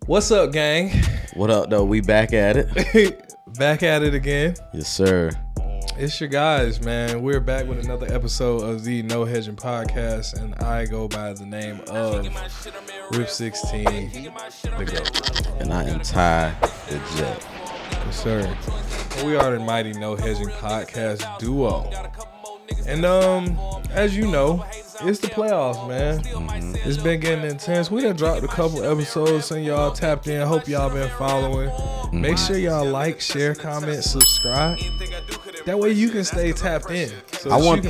What's up, gang? What up, though? We back at it. Back at it again. Yes, sir. It's your guys, man. We're back with another episode of the No Hedging Podcast, and I go by the name of Rip 16, the GOAT. And I am Ty, the Jet. Yes, sir. We are the mighty No Hedging Podcast duo. And as you know, it's the playoffs, man. Mm-hmm. It's been getting intense. We done dropped a couple episodes and y'all tapped in. Hope y'all been following. Mm-hmm. Make sure y'all like, share, comment, subscribe. That way you can stay tapped in. So I want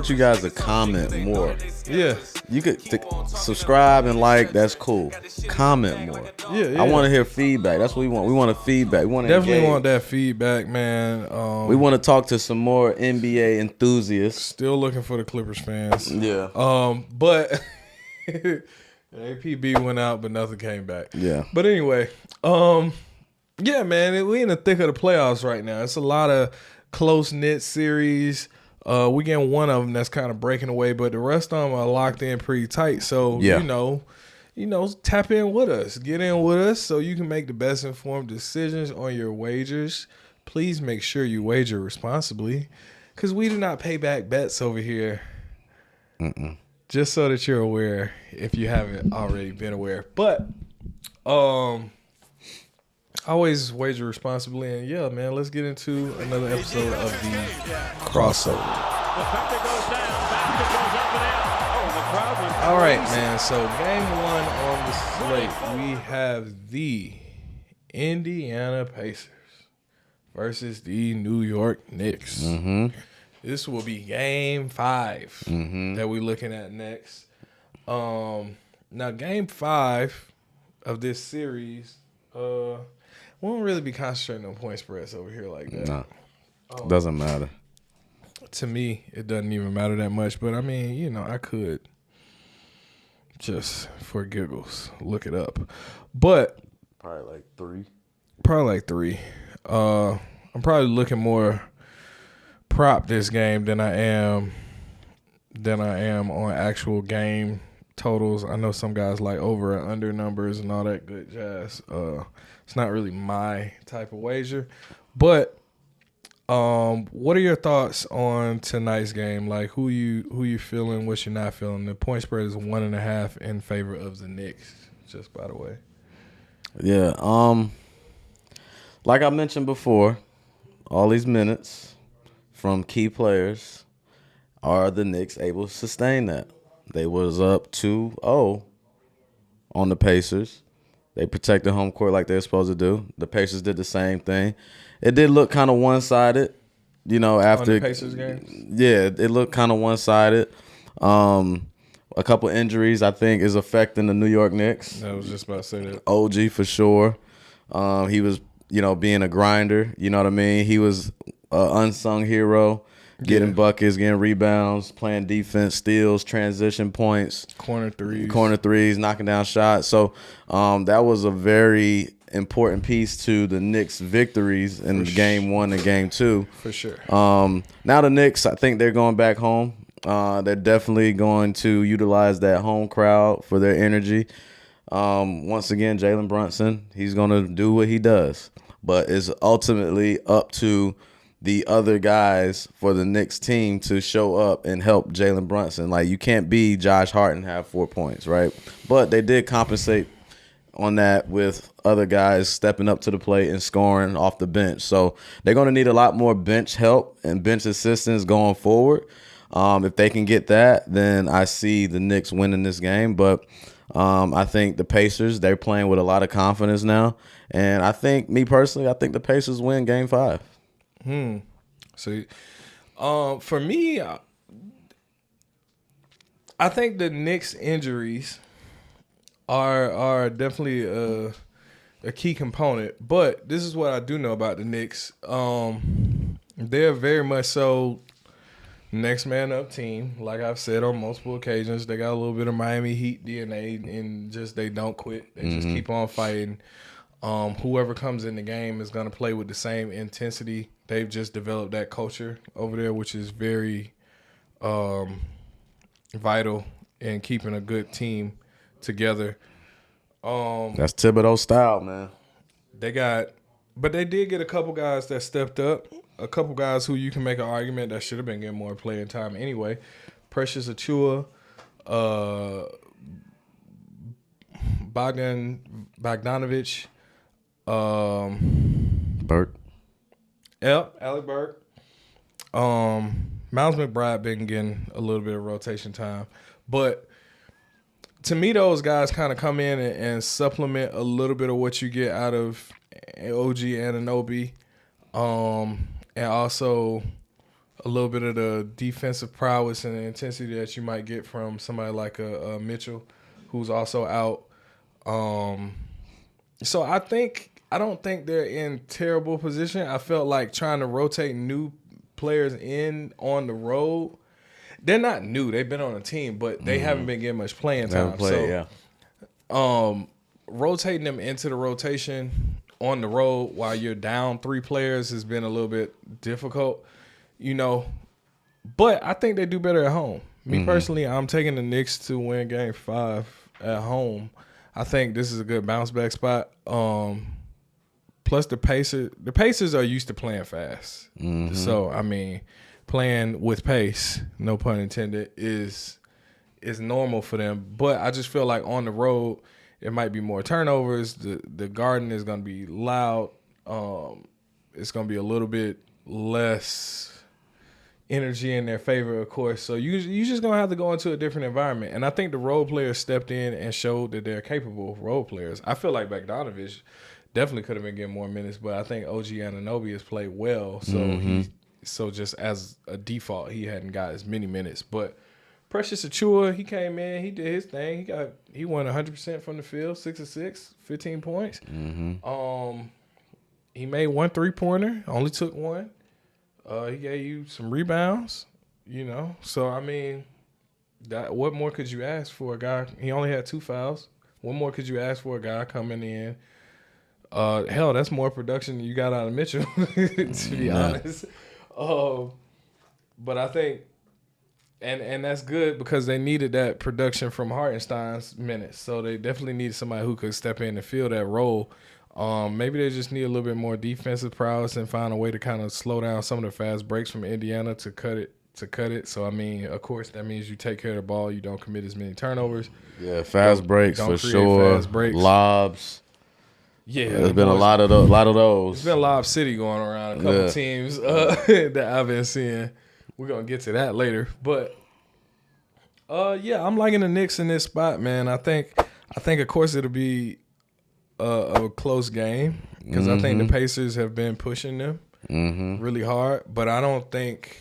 you guys to comment more. Yeah. You could subscribe and like. That's cool. Comment more. Yeah. I want to hear feedback. That's what we want. We want a feedback. We want to definitely want that feedback, man. We want to talk to some more NBA enthusiasts. Still looking for the Clippers fans. Yeah. But APB went out, but nothing came back. Yeah. But anyway, yeah, man, we in the thick of the playoffs right now. It's a lot of close-knit series. We getting one of them that's kind of breaking away, but the rest of them are locked in pretty tight. So, yeah. you know, tap in with us. Get in with us so you can make the best informed decisions on your wagers. Please make sure you wager responsibly because we do not pay back bets over here. Just so that you're aware if you haven't already been aware. But, always wager responsibly, and yeah, man, let's get into another episode of the crossover. All right, man. So game one on the slate, we have the Indiana Pacers versus the New York Knicks. Mm-hmm. This will be game 5 that we're looking at next. Now, game 5 of this series, we won't really be concentrating on point spreads over here like that. No, doesn't matter. To me, it doesn't even matter that much. But, I mean, you know, I could just for giggles look it up. But Probably like 3. I'm probably looking more prop this game than I am on actual game totals. I know some guys like over and under numbers and all that good jazz. It's not really my type of wager. But what are your thoughts on tonight's game? Like who you feeling, what you're not feeling? The point spread is 1.5 in favor of the Knicks, just by the way. Yeah. Like I mentioned before, all these minutes from key players, are the Knicks able to sustain that? They was up 2-0 on the Pacers. They protected home court like they're supposed to do. The Pacers did the same thing. It did look kind of one-sided, you know, after on the Pacers game. Yeah, it looked kind of one-sided. A couple injuries, I think, is affecting the New York Knicks. I was just about to say that. OG for sure. He was, you know, being a grinder. You know what I mean? He was an unsung hero. Getting buckets, getting rebounds, playing defense, steals, transition points. Corner threes, knocking down shots. So that was a very important piece to the Knicks' victories in game 1 and game 2. For sure. Now the Knicks, I think they're going back home. They're definitely going to utilize that home crowd for their energy. Once again, Jalen Brunson, he's going to do what he does. But it's ultimately up to the other guys for the Knicks team to show up and help Jalen Brunson. Like, you can't be Josh Hart and have 4 points, right? But they did compensate on that with other guys stepping up to the plate and scoring off the bench. So they're going to need a lot more bench help and bench assistance going forward. If they can get that, then I see the Knicks winning this game. But I think the Pacers, they're playing with a lot of confidence now. And I think, me personally, I think the Pacers win game 5. So, for me, I think the Knicks' injuries are definitely a key component. But this is what I do know about the Knicks. They're very much so next man up team. Like I've said on multiple occasions, they got a little bit of Miami Heat DNA, and just they don't quit. They just keep on fighting. Whoever comes in the game is going to play with the same intensity. They've just developed that culture over there, which is very vital in keeping a good team together. That's Thibodeau style, man. But they did get a couple guys that stepped up. A couple guys who you can make an argument that should have been getting more playing time anyway. Precious Achua, Bogdanovich, Burke. Yep, Alec Burke. Miles McBride been getting a little bit of rotation time. But to me, those guys kind of come in and supplement a little bit of what you get out of OG Anunoby. And also a little bit of the defensive prowess and the intensity that you might get from somebody like a Mitchell, who's also out. So I don't think they're in terrible position. I felt like trying to rotate new players in on the road. They're not new. They've been on a team, but they haven't been getting much playing time. Rotating them into the rotation on the road while you're down 3 players has been a little bit difficult, But I think they do better at home. Me personally, I'm taking the Knicks to win Game 5 at home. I think this is a good bounce back spot. Plus the Pacers are used to playing fast. So I mean, playing with pace, no pun intended, is normal for them. But I just feel like on the road, it might be more turnovers. The Garden is going to be loud. It's going to be a little bit less energy in their favor, of course. So you just going to have to go into a different environment. And I think the role players stepped in and showed that they're capable role players. I feel like Bogdanovich definitely could have been getting more minutes, but I think OG Anunoby has played well. So so just as a default, he hadn't got as many minutes. But Precious Achua, he came in, he did his thing. He won 100% from the field, 6 of 6, 15 points. He made 1 3-pointer, only took 1. He gave you some rebounds, So I mean, what more could you ask for a guy? He only had 2 fouls. What more could you ask for a guy coming in? Hell, that's more production than you got out of Mitchell, to be honest. But I think. And that's good because they needed that production from Hartenstein's minutes. So they definitely needed somebody who could step in and fill that role. Maybe they just need a little bit more defensive prowess and find a way to kind of slow down some of the fast breaks from Indiana to cut it. So, I mean, of course, that means you take care of the ball. You don't commit as many turnovers. Yeah, fast breaks for sure. Fast breaks. Lobs. Yeah. There's been a lot of those. There's been Lob City going around a couple teams that I've been seeing. We're going to get to that later. But, I'm liking the Knicks in this spot, man. I think, of course, it'll be a close game because I think the Pacers have been pushing them really hard. But I don't think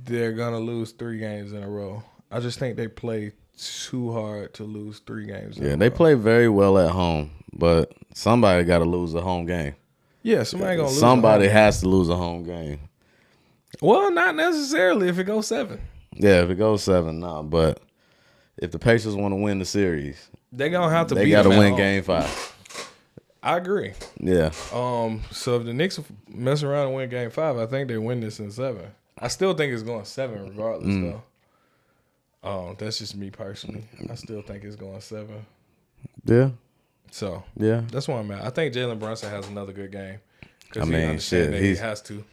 they're going to lose 3 games in a row. I just think they play too hard to lose 3 games in a row. Yeah, they play very well at home, but somebody got to lose a home game. Yeah, somebody going to lose Somebody has to lose a home game. Well, not necessarily if it goes 7. Yeah, if it goes 7, no. But if the Pacers want to win the series, they're going to have to they got to win Game 5. I agree. Yeah. So if the Knicks mess around and win Game 5, I think they win this in 7. I still think it's going 7 regardless, though. That's just me personally. I still think it's going 7. Yeah. So, yeah, that's where I'm at. I think Jalen Brunson has another good game. Because he understands that he has to.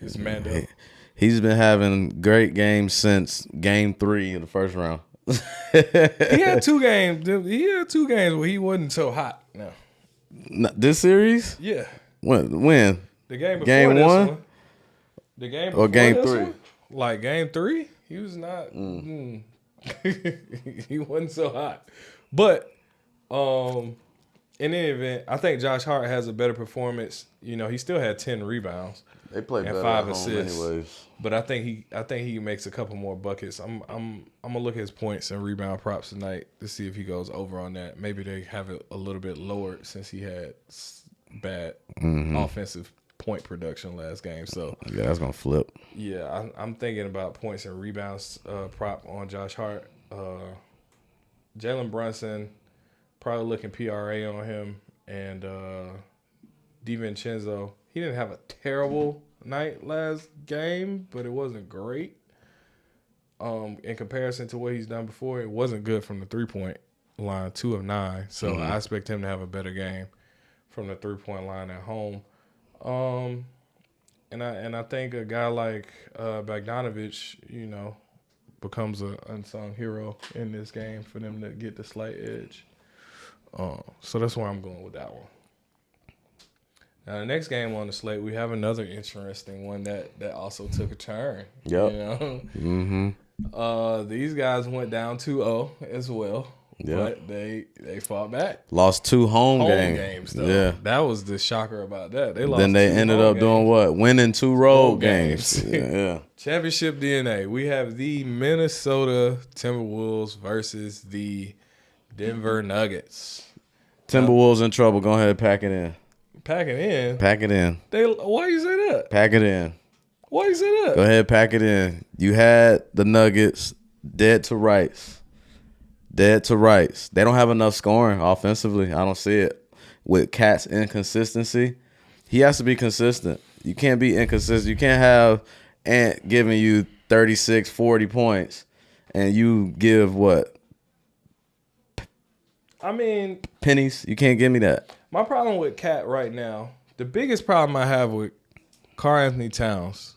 It's Mando. He's been having great games since Game 3 in the first round. He had 2 games. He had 2 games where he wasn't so hot. No. This series? Yeah. When? The game before Game this 1? one. The game before or Game this 3? One? Like Game 3, he was not. He wasn't so hot. But in any event, I think Josh Hart has a better performance. He still had 10 rebounds. They play and better 5 at assists. home anyways. But I think he makes a couple more buckets. I'm gonna look at his points and rebound props tonight to see if he goes over on that. Maybe they have it a little bit lowered since he had bad offensive point production last game. So yeah, that's gonna flip. Yeah, I'm thinking about points and rebounds prop on Josh Hart. Jalen Brunson, probably looking PRA on him, and DiVincenzo. He didn't have a terrible night last game, but it wasn't great. In comparison to what he's done before, it wasn't good from the 3-point. line, 2 of 9. So I expect him to have a better game from the 3-point line at home. And I think a guy like Bogdanovich, becomes an unsung hero in this game for them to get the slight edge. So that's where I'm going with that one. Now, the next game on the slate, we have another interesting one that also took a turn. Yep. These guys went down 2-0 as well. Yep. But they fought back. Lost 2 home games, though. Yeah. That was the shocker about that. They lost. Then they ended up doing what? Winning 2 road games. Yeah. Championship DNA. We have the Minnesota Timberwolves versus the Denver Nuggets. Timberwolves in trouble. Go ahead and pack it in. Pack it in? Pack it in. Why you say that? Pack it in. Why you say that? Go ahead, pack it in. You had the Nuggets dead to rights. Dead to rights. They don't have enough scoring offensively. I don't see it. With Cat's inconsistency, he has to be consistent. You can't be inconsistent. You can't have Ant giving you 36, 40 points, and you give what? I mean, pennies. You can't give me that. My problem with Cat right now, the biggest problem I have with Karl Anthony Towns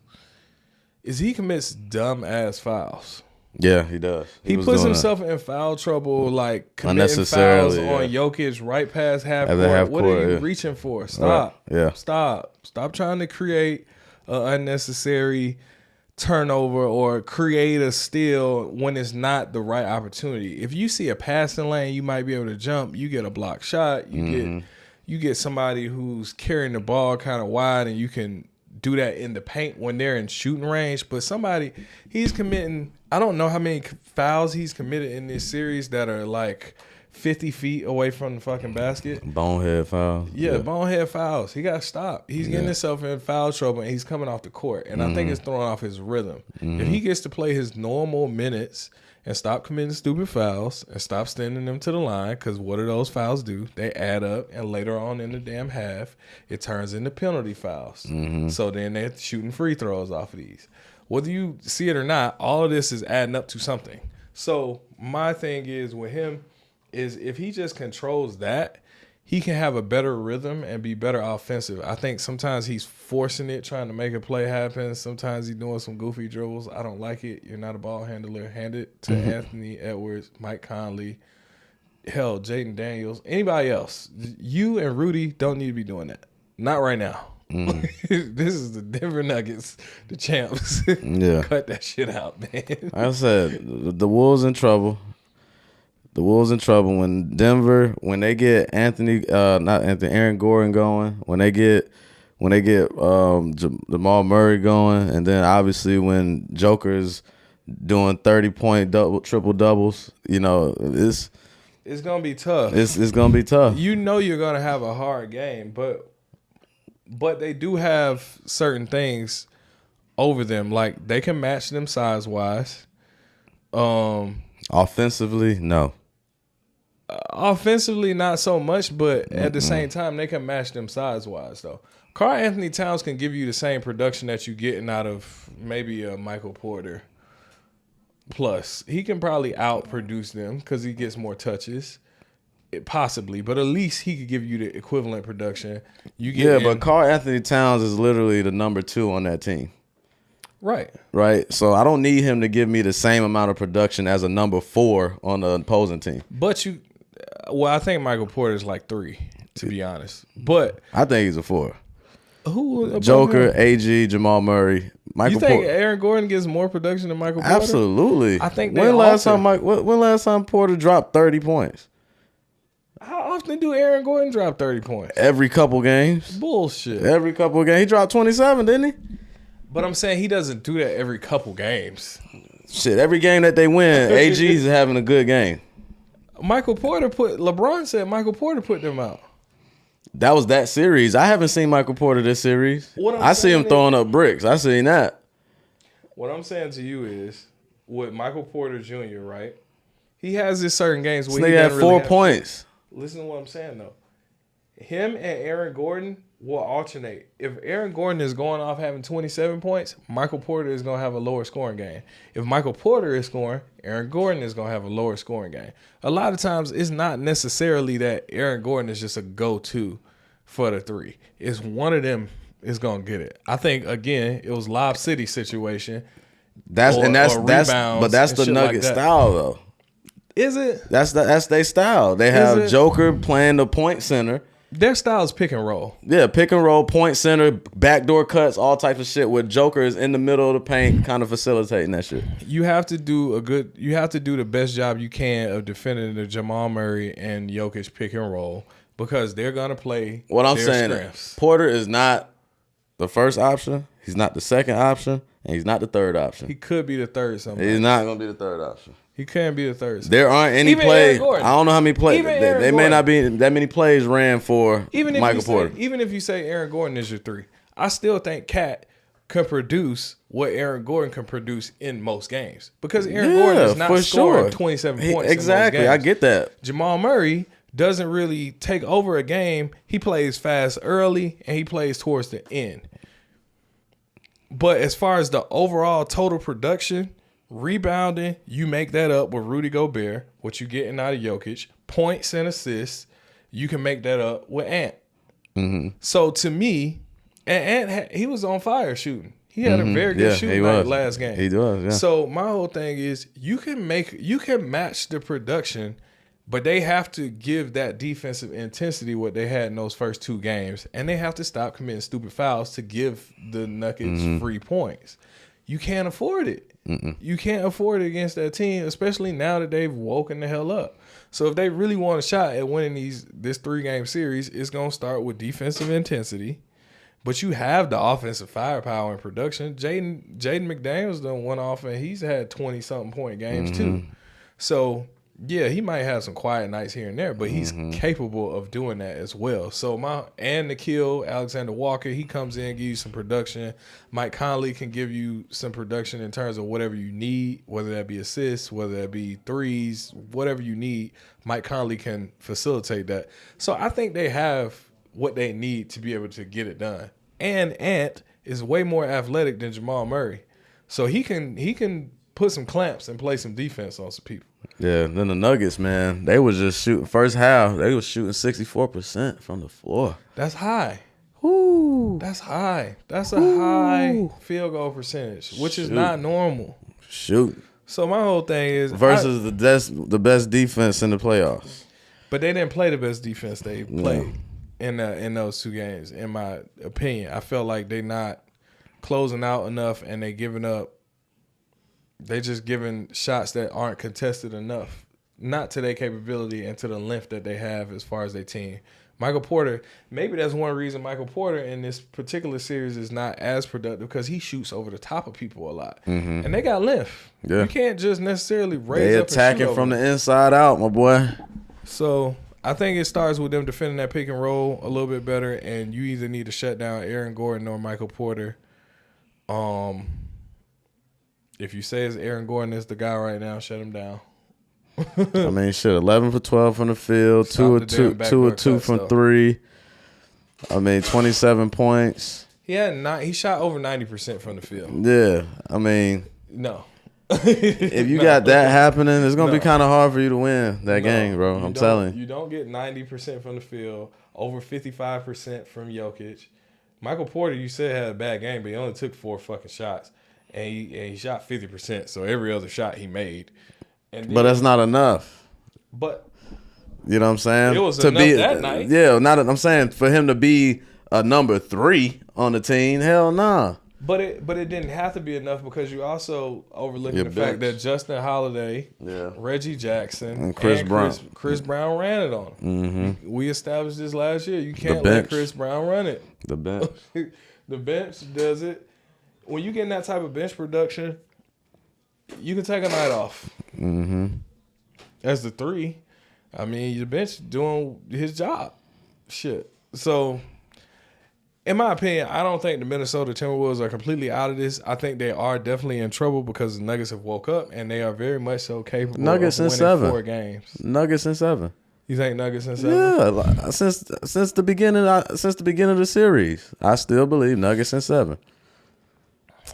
is he commits dumb-ass fouls. Yeah, he does. He puts himself in foul trouble, like committing fouls on Jokic right past half court. What are you reaching for? Stop. Right. Yeah. Stop trying to create an unnecessary turnover or create a steal when it's not the right opportunity. If you see a passing lane, you might be able to jump. You get a block shot. You get somebody who's carrying the ball kind of wide, and you can do that in the paint when they're in shooting range. But he's committing, I don't know how many fouls he's committed in this series that are like 50 feet away from the fucking basket. Bonehead fouls. Yeah, bonehead fouls. He got to stop. He's getting himself in foul trouble, and he's coming off the court. And I think it's throwing off his rhythm. If he gets to play his normal minutes and stop committing stupid fouls and stop sending them to the line, because what do those fouls do? They add up, and later on in the damn half, it turns into penalty fouls. So then they're shooting free throws off of these. Whether you see it or not, all of this is adding up to something. So my thing is with him is if he just controls that, he can have a better rhythm and be better offensive. I think sometimes he's forcing it, trying to make a play happen. Sometimes he's doing some goofy dribbles. I don't like it. You're not a ball handler. Hand it to Anthony Edwards, Mike Conley, hell, Jaden Daniels, anybody else. You and Rudy don't need to be doing that. Not right now. This is the Denver Nuggets, the champs. Yeah. Cut that shit out, man. Like I said, the Wolves in trouble. The Wolves in trouble when they get Aaron Gordon going, when they get Jamal Murray going, and then obviously when Joker's doing 30-point triple doubles, it's gonna be tough. It's gonna be tough. You're gonna have a hard game, but they do have certain things over them, like they can match them size wise. Offensively, no. Offensively, not so much, but at the same time, they can match them size-wise, though. Karl Anthony Towns can give you the same production that you're getting out of maybe a Michael Porter. Plus, he can probably outproduce them because he gets more touches, possibly. But at least he could give you the equivalent production. But Karl Anthony Towns is literally the number 2 on that team. Right. So I don't need him to give me the same amount of production as a number 4 on the opposing team. But I think Michael Porter is like 3, to be honest. But I think he's a 4. Who? Joker, AG, Jamal Murray, Michael. You think Aaron Gordon gets more production than Michael Porter? Absolutely. I think when last time Porter dropped 30 points? How often do Aaron Gordon drop 30 points? Every couple games. Bullshit. Every couple games. He dropped 27, didn't he? But I'm saying he doesn't do that every couple games. Shit, every game that they win, AG's having a good game. LeBron said Michael Porter put them out. That was that series. I haven't seen Michael Porter this series. I see him throwing up bricks. I seen that. What I'm saying to you is, with Michael Porter Jr., right? He has this certain games where he had 4 points. Listen to what I'm saying, though. him and Aaron Gordon will alternate. If Aaron Gordon is going off having 27 points, Michael Porter is going to have a lower scoring game. If Michael Porter is scoring, Aaron Gordon is going to have a lower scoring game. A lot of times, it's not necessarily that Aaron Gordon is just a go-to for the three. It's one of them is going to get it. I think, again, it was Lob City situation. That's the Nugget like style, though. Is it? That's their style. They have Joker playing the point center. Their style is pick and roll. Yeah, pick and roll, point center, backdoor cuts, all types of shit. With Joker is in the middle of the paint, kind of facilitating that shit. You have to do the best job you can of defending the Jamal Murray and Jokic pick and roll because they're gonna play. What I'm saying, strengths. Porter is not the first option. He's not the second option, and he's not the third option. He could be the third. Somebody. He's not gonna be the third option. He can't be the third. There aren't any plays. I don't know how many plays. They may not be that many plays ran for Michael Porter. Even if you say Aaron Gordon is your three, I still think Cat can produce what Aaron Gordon can produce in most games because Aaron Gordon is not scoring 27 points. Exactly, in most games. I get that. Jamal Murray doesn't really take over a game. He plays fast early and he plays towards the end. But as far as the overall total production, rebounding, you make that up with Rudy Gobert, what you getting out of Jokic. Points and assists, you can make that up with Ant. Mm-hmm. So to me, and Ant, he was on fire shooting. He had a very good shooting night last game. He was, yeah. So my whole thing is you can match the production, but they have to give that defensive intensity what they had in those first two games, and they have to stop committing stupid fouls to give the Nuggets free points. You can't afford it. You can't afford it against that team, especially now that they've woken the hell up. So if they really want a shot at winning this 3-game series, it's going to start with defensive intensity. But you have the offensive firepower and production. Jaden McDaniels done went off, and he's had 20-something point games too. So, yeah, he might have some quiet nights here and there, but he's capable of doing that as well. So Nikhil Alexander-Walker, he comes in, gives you some production. Mike Conley can give you some production in terms of whatever you need, whether that be assists, whether that be threes, whatever you need. Mike Conley can facilitate that. So I think they have what they need to be able to get it done. And Ant is way more athletic than Jamal Murray. So he can put some clamps and play some defense on some people. Yeah, then the Nuggets, man, they was just shooting. First half, they was shooting 64% from the floor. That's high. Woo. That's high. That's a high field goal percentage, which is not normal. Shoot. So my whole thing is versus the best defense in the playoffs. But they didn't play the best defense they played in those 2 games. In my opinion, I felt like they not closing out enough, and they giving up. They just giving shots that aren't contested enough, not to their capability and to the length that they have as far as their team. Michael Porter, maybe that's one reason Michael Porter in this particular series is not as productive because he shoots over the top of people a lot. And they got length. Yeah. You can't just necessarily raise up and shoot attacking from the inside out, my boy. So I think it starts with them defending that pick and roll a little bit better, and you either need to shut down Aaron Gordon or Michael Porter. If you say it's Aaron Gordon is the guy right now, shut him down. I mean, shit, 11 for 12 from the field, 2 of 2 from 3. I mean, 27 points. He shot over 90% from the field. Yeah, I mean, no. If you got that happening, it's gonna be kind of hard for you to win that game, bro. I'm telling you. You don't get 90% from the field, over 55% from Jokic. Michael Porter, you said had a bad game, but he only took 4 fucking shots. And he shot 50%, so every other shot he made. But that's not enough. But you know what I'm saying? It was enough that night. Yeah, I'm saying for him to be a number 3 on the team, hell nah. But it didn't have to be enough because you also overlooking the fact that Justin Holiday, Reggie Jackson, and Chris Brown ran it on him. We established this last year. You can't let Chris Brown run it. The bench. The bench does it. When you get that type of bench production, you can take a night off. As the 3, I mean, the bench doing his job. Shit. So, in my opinion, I don't think the Minnesota Timberwolves are completely out of this. I think they are definitely in trouble because the Nuggets have woke up, and they are very much so capable of winning 4 games. Nuggets in 7. You think Nuggets in 7? Yeah, since the beginning of the series, I still believe Nuggets in 7.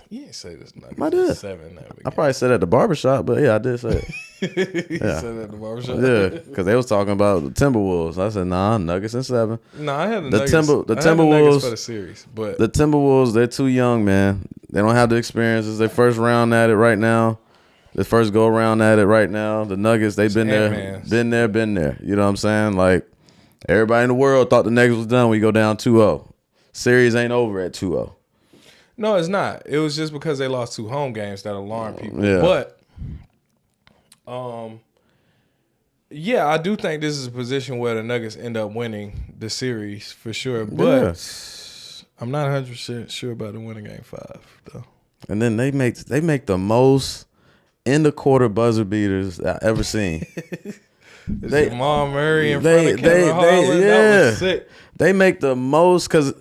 You ain't say this Nuggets I did. in 7. I probably said at the barbershop, but yeah, I did say it. You said that at the barbershop? Yeah, because they was talking about the Timberwolves. I said, nah, Nuggets in 7. No, I had the The Nuggets. Timberwolves I had the Nuggets for the series, but the Timberwolves, they're too young, man. They don't have the experience. It's their first round at it right now. The first go around at it right now. The Nuggets, they've been there. You know what I'm saying? Like, everybody in the world thought the Nuggets was done when you go down 2-0. Series ain't over at 2-0. no, it's not. It was just because they lost 2 home games that alarmed people. Yeah. But, yeah, I do think this is a position where the Nuggets end up winning the series for sure. But I'm not 100% sure about the winning game 5 though. And then they make the most in the quarter buzzer beaters I ever seen. Jamal Murray in front of Kevin Harlan, that was sick. They make the most because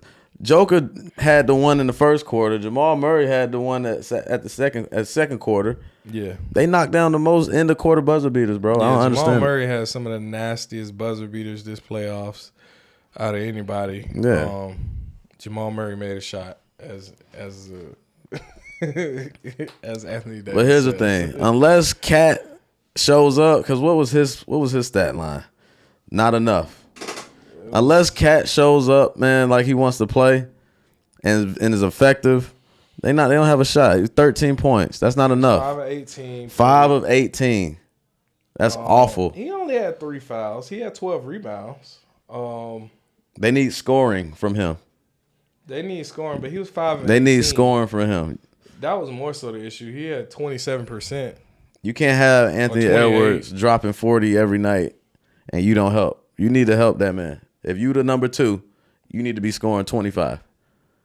Joker had the one in the first quarter. Jamal Murray had the one at the second quarter. Yeah, they knocked down the most in the quarter buzzer beaters, bro. Yeah, I don't understand. Jamal Murray has some of the nastiest buzzer beaters this playoffs out of anybody. Yeah, Jamal Murray made a shot as as Anthony Davis. But here's the thing: unless Cat shows up, because what was his stat line? Not enough. Unless Cat shows up, man, like he wants to play, and is effective, they don't have a shot. 13 points. That's not enough. 5 of 18. 5 of 18. That's awful. He only had 3 fouls. He had 12 rebounds. They need scoring from him. They need scoring, but he was 5 of 18. They need scoring from him. That was more so the issue. He had 27%. You can't have Anthony Edwards dropping 40 every night and you don't help. You need to help that man. If you the number 2, you need to be scoring 25.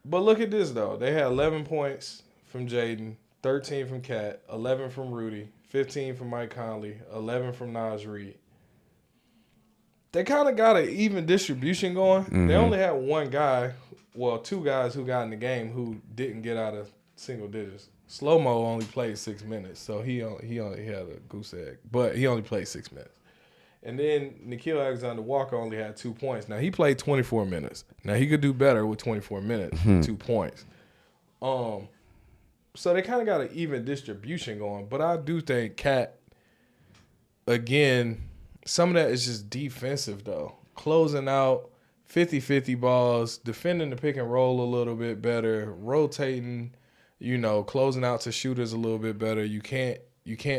But look at this, though. They had 11 points from Jaden, 13 from Cat, 11 from Rudy, 15 from Mike Conley, 11 from Naz Reid. They kind of got an even distribution going. Mm-hmm. They only had 2 guys who got in the game who didn't get out of single digits. Slow-Mo only played 6 minutes, so he only had a goose egg. But he only played 6 minutes. And then Nickeil Alexander-Walker only had 2 points. Now, he played 24 minutes. Now, he could do better with 24 minutes, 2 points. So they kind of got an even distribution going. But I do think Cat, again, some of that is just defensive, though. Closing out 50-50 balls, defending the pick and roll a little bit better, rotating, closing out to shooters a little bit better. You can't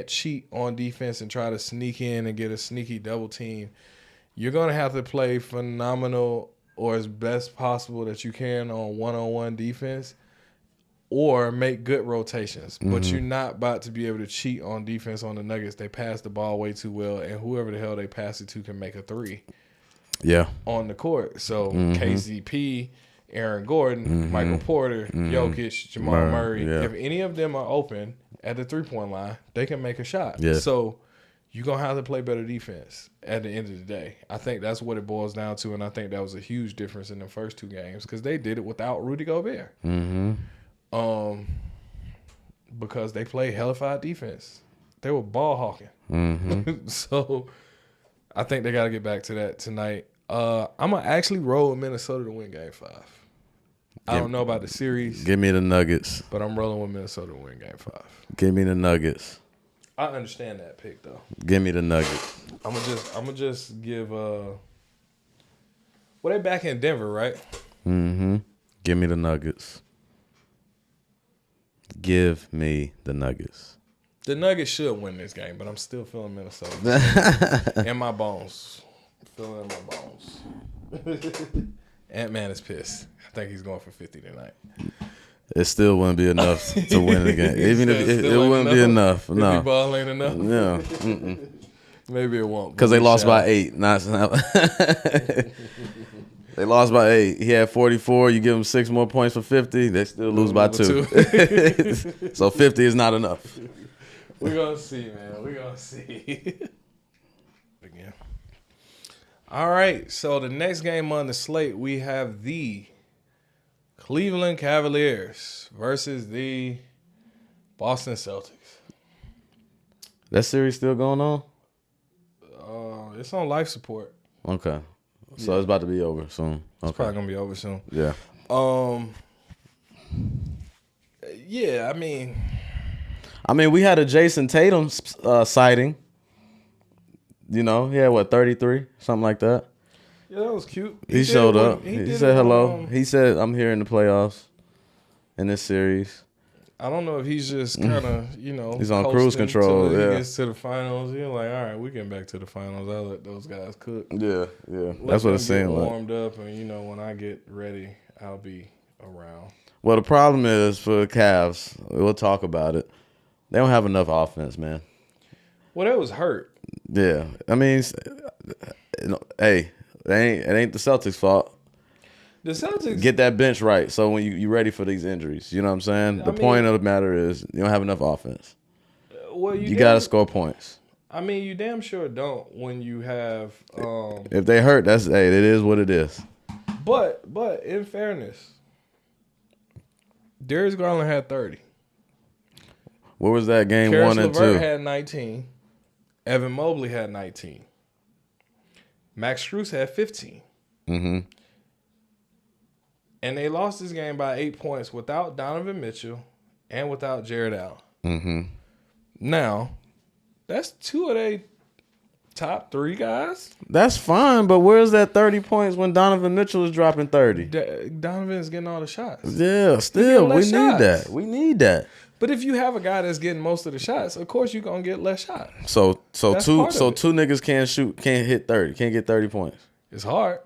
cheat on defense and try to sneak in and get a sneaky double team. You're going to have to play phenomenal or as best possible that you can on one-on-one defense or make good rotations. Mm-hmm. But you're not about to be able to cheat on defense on the Nuggets. They pass the ball way too well, and whoever the hell they pass it to can make a 3 on the court. So KCP, Aaron Gordon, Michael Porter, Jokic, Jamal Murray, if any of them are open at the 3-point line, they can make a shot. Yeah. So you're going to have to play better defense at the end of the day. I think that's what it boils down to, and I think that was a huge difference in the first 2 games because they did it without Rudy Gobert. Mm-hmm. Because they played hellified defense. They were ball hawking. Mm-hmm. So I think they got to get back to that tonight. I'm going to actually roll with Minnesota to win Game 5. I don't know about the series. Give me the Nuggets. But I'm rolling with Minnesota to win Game 5. Give me the Nuggets. I understand that pick, though. Give me the Nuggets. I'm gonna just give well, they back in Denver, right? Mm-hmm. Give me the Nuggets. Give me the Nuggets. The Nuggets should win this game, but I'm still feeling Minnesota. In my bones. Feeling in my bones. Ant-Man is pissed. I think he's going for 50 tonight. It still wouldn't be enough to win the game. Even if it wouldn't be enough. No. If the ball ain't enough? Yeah. Maybe it won't. Because they lost by 8. They lost by 8. He had 44. You give him 6 more points for 50. They still lose by 2. So 50 is not enough. We're going to see, man. We're going to see. Again. All right. So the next game on the slate, we have the Cleveland Cavaliers versus the Boston Celtics. That series still going on? It's on life support. Okay. So it's about to be over soon. It's probably gonna be over soon. Yeah. Yeah, I mean, we had a Jason Tatum sighting. You know, he had what, 33, something like that. yeah, that was cute. He showed up. He said hello. He said, "I'm here in the playoffs in this series." I don't know if he's just kind of, He's on cruise control. Till yeah, he gets to the finals. You're like, all right, we getting back to the finals. I'll let those guys cook. yeah. That's what it seemed like. Warmed up, and when I get ready, I'll be around. Well, the problem is for the Cavs. We'll talk about it. They don't have enough offense, man. Well, that was hurt. Yeah, I mean, hey, it ain't the Celtics' fault. The Celtics Get that bench right, so when you ready for these injuries, you know what I'm saying. The point of the matter is you don't have enough offense. Well, you got to score points. I mean, you damn sure don't when you have. If they hurt, it is what it is. But in fairness, Darius Garland had 30. What was that game? Karis 1 and 2 LeVert had 19. Evan Mobley had 19. Max Strus had 15. Mm-hmm. And they lost this game by 8 points without Donovan Mitchell and without Jared Allen. Mm-hmm. Now, that's 2 of their top 3 guys. That's fine, but where's that 30 points when Donovan Mitchell is dropping 30? Donovan's getting all the shots. Yeah, still, we need that. We need that. But if you have a guy that's getting most of the shots, of course you're gonna get less shots. So two niggas can't hit 30, can't get 30 points. It's hard.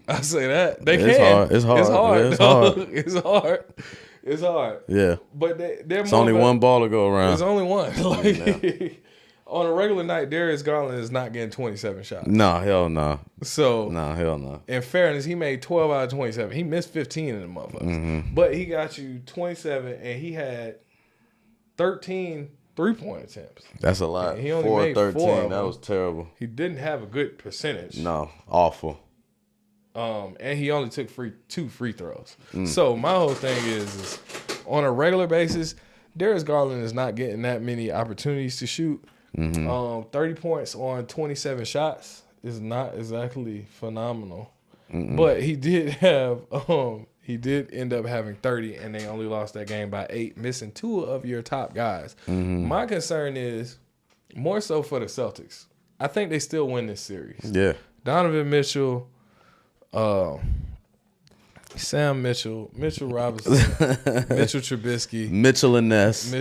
I say that. They It's can. hard. It's hard. It's hard. It's hard. It's hard. It's hard. Yeah. But they're it's only one ball to go around. There's only one. On a regular night, Darius Garland is not getting 27 shots. No, hell no. So hell no. In fairness, he made 12 out of 27. He missed 15 in the motherfuckers. Mm-hmm. But he got you 27, and he had 13 three-point attempts. That's a lot. He only made 13. 4 of them. That was terrible. He didn't have a good percentage. No, awful. And he only took 2 free throws. So my whole thing is on a regular basis, Darius Garland is not getting that many opportunities to shoot. Mm-hmm. 30 points on 27 shots is not exactly phenomenal. But he did have he did end up having 30, and they only lost that game by 8, missing 2 of your top guys. My concern is more so for the Celtics. I think they still win this series. Yeah. Donovan Mitchell, Sam Mitchell, Mitchell Robinson, Mitchell Trubisky, Mitchell and Ness.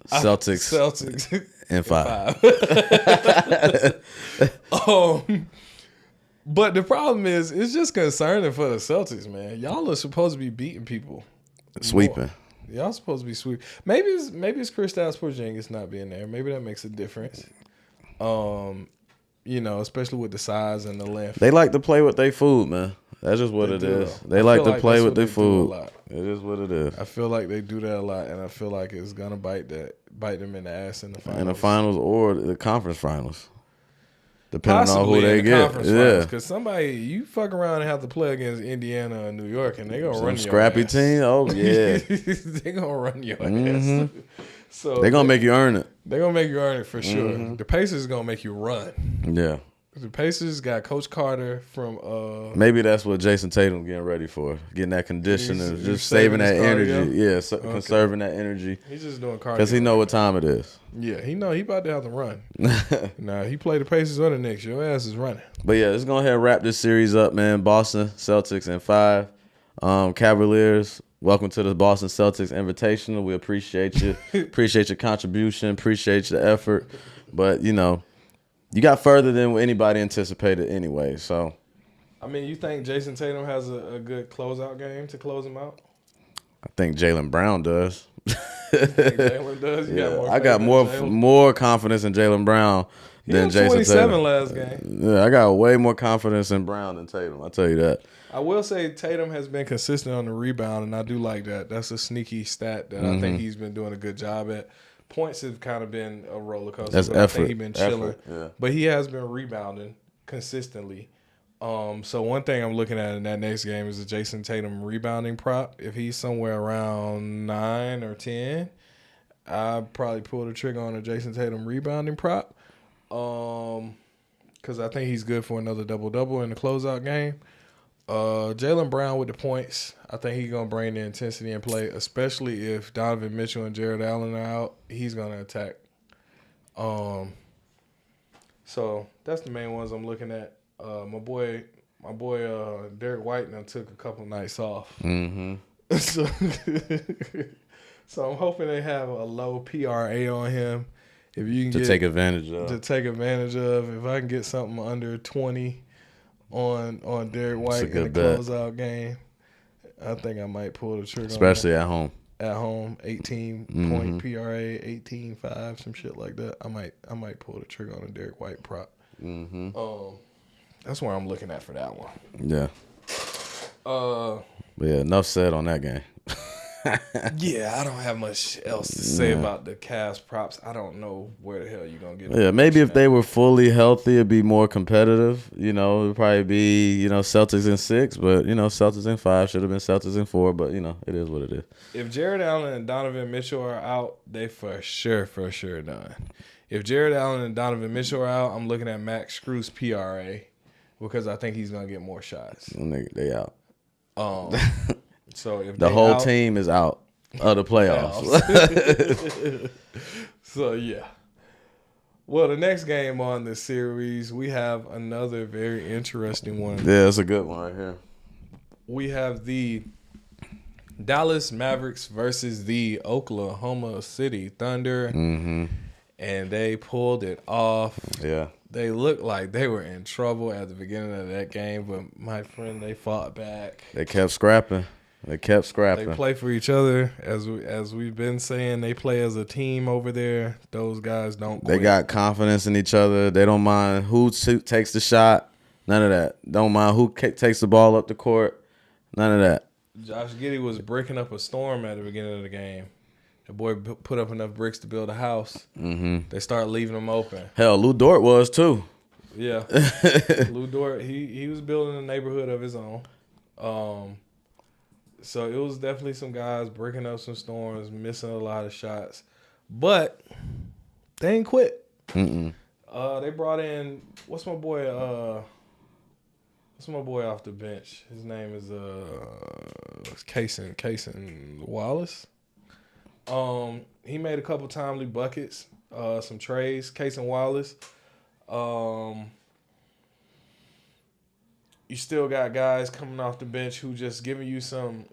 Celtics in 5. But the problem is, it's just concerning for the Celtics, man. Y'all are supposed to be beating people, Sweeping. Y'all supposed to be sweeping. Maybe it's Kristaps Porzingis not being there. Maybe that makes a difference. Especially with the size and the length. They like to play with their food, man. That's just what it is. They like to play with their food. It is what it is. I feel like they do that a lot, and I feel like it's gonna bite them in the ass in the finals. In the finals or the conference finals, depending on who they get. Because you fuck around and have to play against Indiana and New York, and they gonna run your scrappy ass. team. Oh yeah, they gonna run your ass. So they gonna make you earn it. They're gonna make you earn it for sure. The Pacers is gonna make you run. Yeah. The Pacers got Coach Carter from maybe that's what Jason Tatum getting ready for, getting that condition and just saving that energy. Yeah, conserving that energy. He's just doing cardio because he know what time it is. Yeah, he know he about to have to run. Now he play the Pacers or the Knicks, your ass is running. But yeah, let's go ahead and wrap this series up, man. Boston Celtics in 5. Cavaliers, welcome to the Boston Celtics Invitational. We appreciate you. Appreciate your contribution. Appreciate your effort. But you got further than anybody anticipated anyway. So, I mean, you think Jason Tatum has a good closeout game to close him out? I think Jaylen Brown does. Jaylen does? I got more confidence in Jaylen Brown than Jason Tatum. 27 last game. Yeah, I got way more confidence in Brown than Tatum. I'll tell you that. I will say Tatum has been consistent on the rebound, and I do like that. That's a sneaky stat that I think he's been doing a good job at. Points have kind of been a roller coaster. That's but effort. I think he's been chilling. Yeah. But he has been rebounding consistently. So one thing I'm looking at in that next game is the Jason Tatum rebounding prop. If he's somewhere around 9 or 10, I'd probably pull the trigger on a Jason Tatum rebounding prop. because I think he's good for another double-double in the closeout game. Jaylen Brown with the points. I think he's going to bring the intensity and play, especially if Donovan Mitchell and Jared Allen are out. He's going to attack. So that's the main ones I'm looking at. My boy Derek White now took a couple nights off. Mm-hmm. So I'm hoping they have a low PRA on him. If you can take advantage of. If I can get something under 20 on Derek White in the closeout game, I think I might pull the trigger. Especially at home. At home, 18-point PRA, 18-5, some shit like that. I might pull the trigger on a Derek White prop. Mm-hmm. That's where I'm looking at for that one. Yeah. But yeah, enough said on that game. Yeah, I don't have much else to say about the Cavs props. I don't know where the hell you're going to get. Yeah, maybe if they were fully healthy, it'd be more competitive. You know, it'd probably be, Celtics in 6, but, Celtics in 5. Should have been Celtics in 4, but, it is what it is. If Jared Allen and Donovan Mitchell are out, they for sure done. If Jared Allen and Donovan Mitchell are out, I'm looking at Max Strus PRA because I think he's going to get more shots. They out. So if the whole team is out of the playoffs. So yeah. Well, the next game on this series, we have another very interesting one. Yeah, it's a good one right here. We have the Dallas Mavericks versus the Oklahoma City Thunder. Mm-hmm. And they pulled it off. Yeah. They looked like they were in trouble at the beginning of that game, but my friend, they fought back. They kept scrapping. They play for each other, as we've been saying. They play as a team over there. Those guys don't quit. They got confidence in each other. They don't mind who takes the shot. None of that. Don't mind who takes the ball up the court. None of that. Josh Giddey was breaking up a storm at the beginning of the game. The boy put up enough bricks to build a house. Mm-hmm. They start leaving them open. Hell, Lou Dort was too. Yeah, Lou Dort. He was building a neighborhood of his own. So it was definitely some guys breaking up some storms, missing a lot of shots, but they ain't quit. Mm-mm. They brought in what's my boy off the bench? His name is Cason Wallace. He made a couple timely buckets, some trays. Cason Wallace. You still got guys coming off the bench who just giving you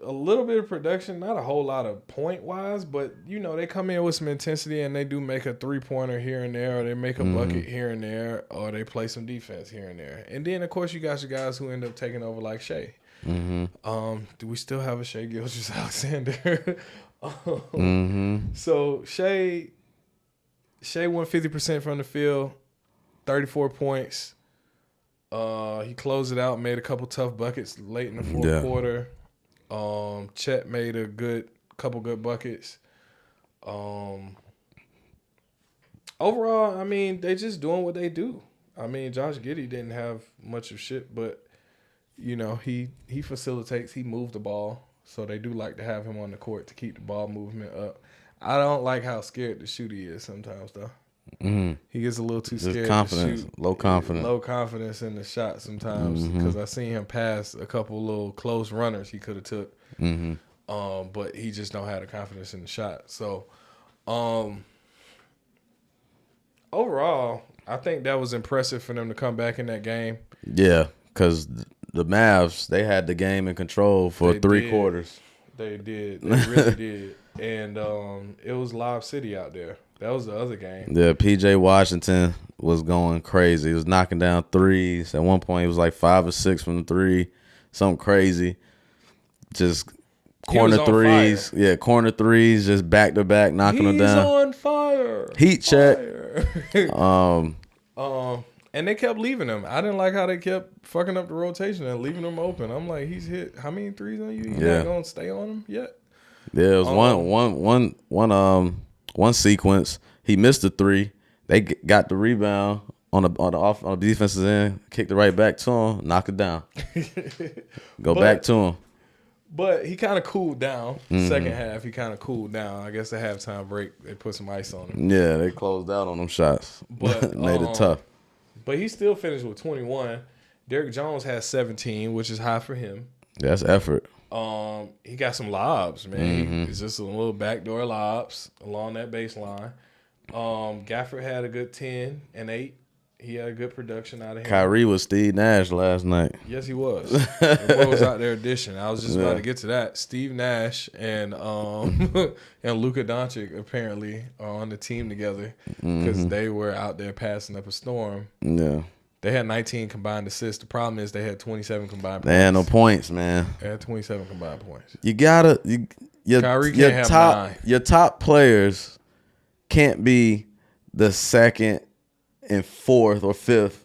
a little bit of production, not a whole lot of point-wise, but, they come in with some intensity and they do make a three-pointer here and there, or they make a bucket here and there, or they play some defense here and there. And then, of course, you got your guys who end up taking over like Shea. Mm-hmm. Do we still have a Shea Gilgeous-Alexander? Mm-hmm. So, Shea went 50% from the field, 34 points. He closed it out, made a couple tough buckets late in the fourth quarter. Chet made a couple good buckets. Overall, I mean, they just doing what they do. I mean, Josh Giddey didn't have much of shit, but he facilitates. He moved the ball, so they do like to have him on the court to keep the ball movement up. I don't like how scared to shoot he is sometimes, though. Mm-hmm. He gets a little too scared to shoot. Low confidence in the shot sometimes because I seen him pass a couple little close runners he could have took. Mm-hmm. But he just don't have the confidence in the shot. So, overall, I think that was impressive for them to come back in that game. Yeah, because the Mavs, they had the game in control for three quarters. They did. They really did. And it was Lob City out there. That was the other game. Yeah, P.J. Washington was going crazy. He was knocking down threes. At one point, he was like 5 or 6 from the three. Something crazy. Just corner threes. Yeah, corner threes, just back-to-back, knocking them down. He's on fire. Heat check. And they kept leaving him. I didn't like how they kept fucking up the rotation and leaving him open. I'm like, he's hit how many threes on you? You're not going to stay on him yet? Yeah, it was one sequence. He missed the three. They got the rebound on the defense's end, kicked it right back to him, knock it down. Back to him. But he kind of cooled down. Second half, he kind of cooled down. I guess the halftime break, they put some ice on him. Yeah, they closed out on them shots. But made it tough. But he still finished with 21. Derrick Jones has 17, which is high for him. That's effort. He got some lobs, man. Mm-hmm. It's just a little backdoor lobs along that baseline. Gafford had a good 10 and 8. He had a good production out of him. Kyrie was Steve Nash last night. Yes, he was. The boy was out there dishing. I was just about to get to that. Steve Nash and and Luka Doncic apparently are on the team together because they were out there passing up a storm. Yeah. They had 19 combined assists. The problem is they had 27 combined points. They had no points, man. They had 27 combined points. You gotta Kyrie can't have 9. Your top players can't be the second and fourth or fifth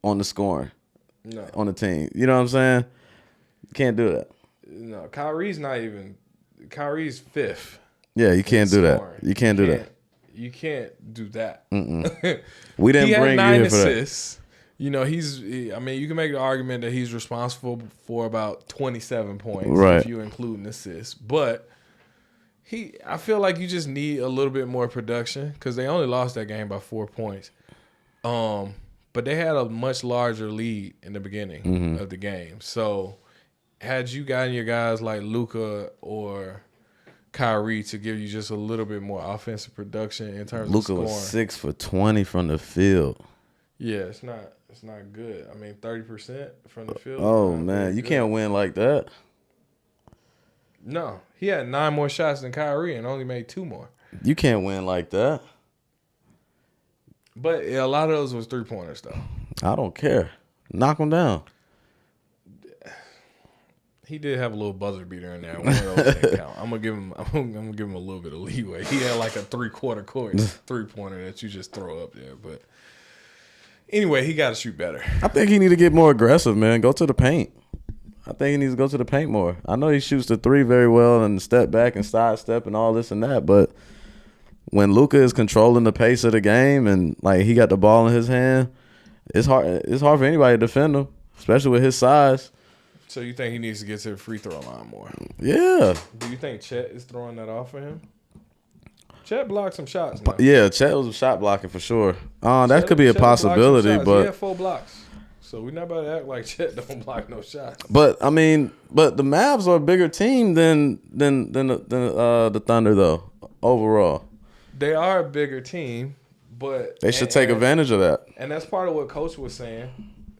on the scoring on the team. You know what I'm saying? Can't do that. No, Kyrie's not even. Kyrie's fifth. Yeah, you can't do that. You can't do that. You can't do that. We didn't he had bring 9 you here for assists. You know, I mean, you can make the argument that he's responsible for about 27 points right, if you include an assist. But I feel like you just need a little bit more production because they only lost that game by 4 points. But they had a much larger lead in the beginning of the game. So had you gotten your guys like Luka or Kyrie to give you just a little bit more offensive production in terms of scoring. Luka was 6 for 20 from the field. Yeah, it's not good. I mean, 30% from the field. Oh man, you can't win like that. No, he had 9 more shots than Kyrie and only made 2 more. You can't win like that. But a lot of those was 3-pointers though. I don't care. Knock them down. He did have a little buzzer beater in there. One of those didn't count. I'm gonna give him a little bit of leeway. He had like a 3/4 court 3-pointer that you just throw up there. But anyway, he got to shoot better. I think he need to get more aggressive, man. Go to the paint. I think he needs to go to the paint more. I know he shoots the 3 very well and step back and sidestep and all this and that, but when Luka is controlling the pace of the game and like he got the ball in his hand, it's hard. It's hard for anybody to defend him, especially with his size. So you think he needs to get to the free throw line more? Yeah. Do you think Chet is throwing that off for him? Chet blocked some shots now. Yeah, Chet was shot blocking for sure. That could be a possibility, but he had 4 blocks. So we're not about to act like Chet don't block no shots. But I mean, the Mavs are a bigger team than the Thunder though. Overall, they are a bigger team, but they should take advantage of that. And that's part of what Coach was saying.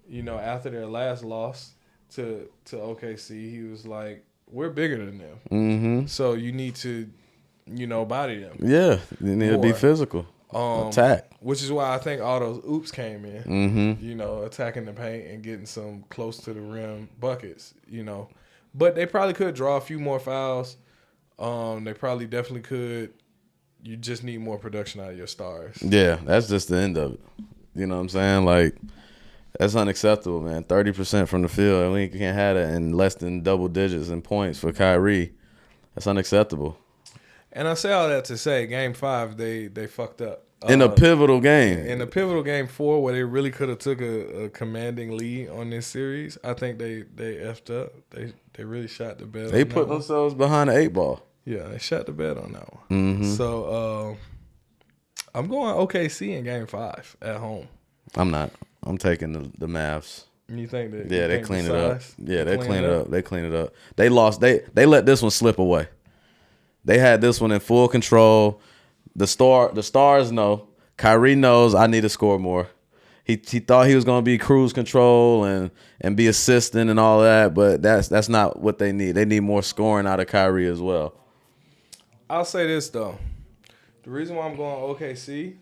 You know, after their last loss to OKC, he was like, "We're bigger than them, so you need to, body them." Yeah, you need to be physical, attack. Which is why I think all those oops came in. Attacking the paint and getting some close to the rim buckets. But they probably could draw a few more fouls. They probably definitely could. You just need more production out of your stars. Yeah, that's just the end of it. You know what I'm saying? Like, that's unacceptable, man. 30% from the field. We can't have that in less than double digits in points for Kyrie. That's unacceptable. And I say all that to say, Game 5, they fucked up. In a pivotal game. In a pivotal Game 4 where they really could have took a commanding lead on this series, I think they effed up. They really shot the bed. They put themselves behind the 8 ball. Yeah, they shot the bed on that one. So I'm going OKC in Game 5 at home. I'm not. I'm taking the Mavs. You think that? Yeah, they clean it up. Yeah, they clean it up. They clean it up. They lost. They let this one slip away. They had this one in full control. The stars know. Kyrie knows I need to score more. He thought he was gonna be cruise control and be assistant and all that, but that's not what they need. They need more scoring out of Kyrie as well. I'll say this though. The reason why I'm going OKC,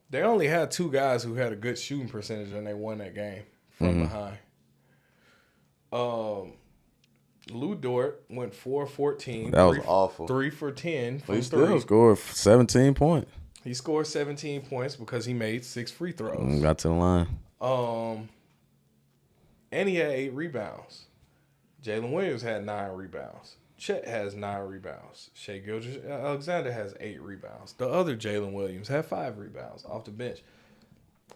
they only had 2 guys who had a good shooting percentage and they won that game from behind. Lou Dort went 4-14. That was awful. 3 for 10 from He 3. still scored 17 points. He scored 17 points because he made 6 free throws. Got to the line. And he had 8 rebounds. Jalen Williams had 9 rebounds. Chet has 9 rebounds. Shai Gilgeous-Alexander has 8 rebounds. The other Jalen Williams had 5 rebounds off the bench.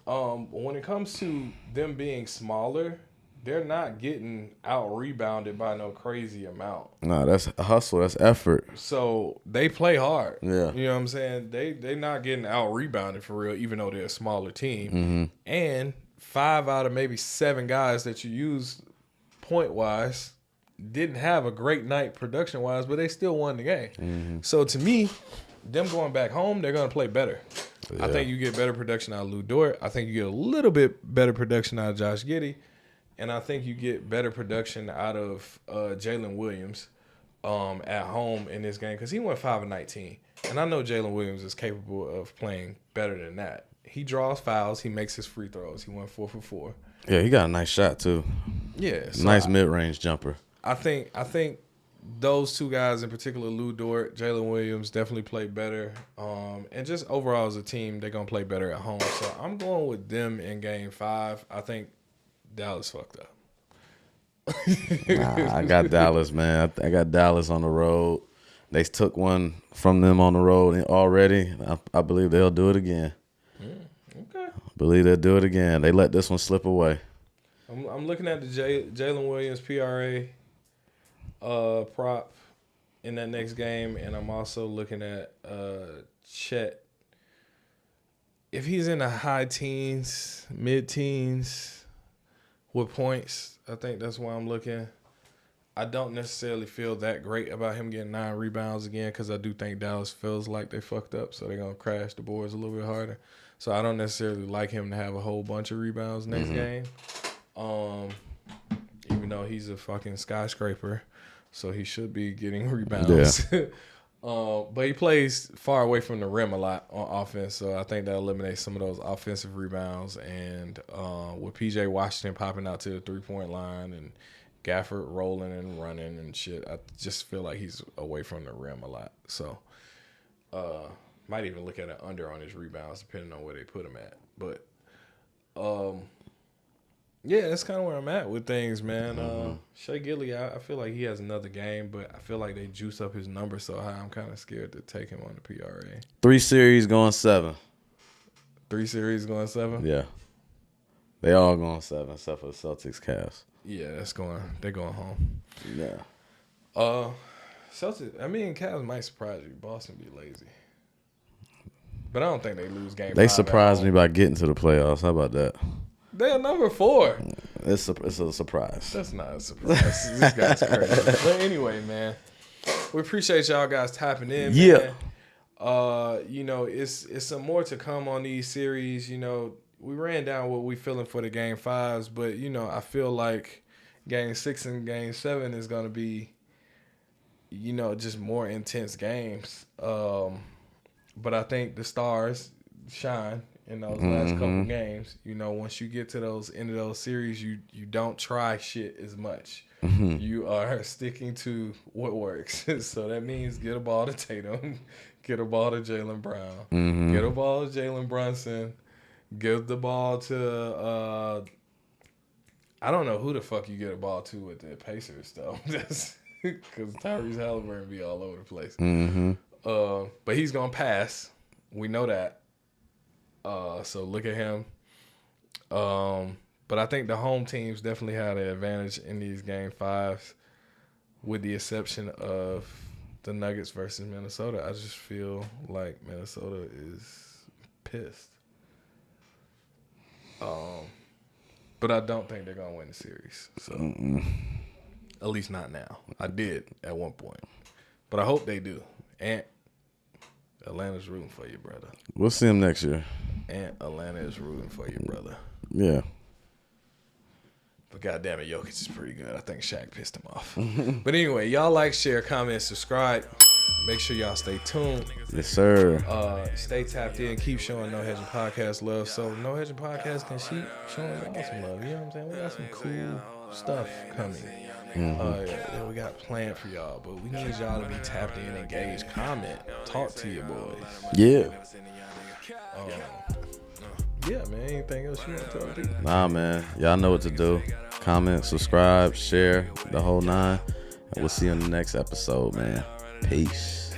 When it comes to them being smaller, they're not getting out-rebounded by no crazy amount. No, that's a hustle. That's effort. So they play hard. Yeah. You know what I'm saying? They not getting out-rebounded for real, even though they're a smaller team. Mm-hmm. And 5 out of maybe 7 guys that you use point-wise didn't have a great night production-wise, but they still won the game. Mm-hmm. So to me, them going back home, they're going to play better. Yeah. I think you get better production out of Lou Dort. I think you get a little bit better production out of Josh Giddey. And I think you get better production out of Jalen Williams at home in this game because he went 5 of 19. And I know Jalen Williams is capable of playing better than that. He draws fouls. He makes his free throws. He went 4 for 4. Yeah, he got a nice shot too. Yeah. So nice mid-range jumper. I think those 2 guys in particular, Lou Dort, Jalen Williams, definitely play better. And just overall as a team, they're going to play better at home. So I'm going with them in Game 5. I think Dallas fucked up. Nah, I got Dallas, man. I got Dallas on the road. They took one from them on the road already. I believe they'll do it again. Okay. I believe they'll do it again. They let this one slip away. I'm looking at the Jalen Williams PRA prop in that next game, and I'm also looking at Chet. If he's in the high teens, mid-teens with points, I think that's why I'm looking. I don't necessarily feel that great about him getting 9 rebounds again because I do think Dallas feels like they fucked up, so they're going to crash the boards a little bit harder. So I don't necessarily like him to have a whole bunch of rebounds next game. Even though he's a fucking skyscraper, so he should be getting rebounds. Yeah. But he plays far away from the rim a lot on offense, so I think that eliminates some of those offensive rebounds. And with PJ Washington popping out to the 3-point line and Gafford rolling and running and shit, I just feel like he's away from the rim a lot. So might even look at an under on his rebounds depending on where they put him at. But yeah, that's kind of where I'm at with things, man. Shea Gilly, I feel like he has another game, but I feel like they juice up his number so high. I'm kind of scared to take him on the PRA. 3 series going 7. 3 series going 7? Yeah. They all going 7 except for the Celtics Cavs. Yeah, they're going home. Yeah. Celtics, Cavs might surprise you. Boston be lazy. But I don't think they lose game 5. They surprised me by getting to the playoffs. How about that? They're number 4. It's a surprise. That's not a surprise. This guy's crazy. But anyway, man, we appreciate y'all guys tapping in. Yeah. Man. It's some more to come on these series. We ran down what we feeling for the Game 5s, but I feel like Game 6 and Game 7 is gonna be, just more intense games. But I think the stars shine in those last couple games. Once you get to those end of those series, you don't try shit as much. You are sticking to what works. So that means get a ball to Tatum, get a ball to Jaylen Brown, get a ball to Jalen Brunson, give the ball to I don't know who the fuck you get a ball to with the Pacers though. That's because Tyrese Halliburton be all over the place. But he's gonna pass. We know that. So look at him. But I think the home teams definitely had an advantage in these Game 5s, with the exception of the Nuggets versus Minnesota. I just feel like Minnesota is pissed. But I don't think they're gonna win the series. So at least not now. I did at one point, but I hope they do. And Atlanta's rooting for you, brother. We'll see them next year. And Atlanta is rooting for you, brother. Yeah. But goddamn it, Jokic is pretty good. I think Shaq pissed him off. But anyway, y'all like, share, comment, subscribe. Make sure y'all stay tuned. Yes, sir. Stay tapped in. Keep showing No Hedging Podcast love. So No Hedging Podcast can keep showing y'all some love. You know what I'm saying? We got some cool stuff coming. Yeah, we got planned for y'all, but we need y'all to be tapped in, engaged, comment, talk to your boys. Yeah. Yeah, man. Anything else you want to tell people? Nah, man. Y'all know what to do. Comment, subscribe, share, the whole 9. And we'll see you in the next episode, man. Peace.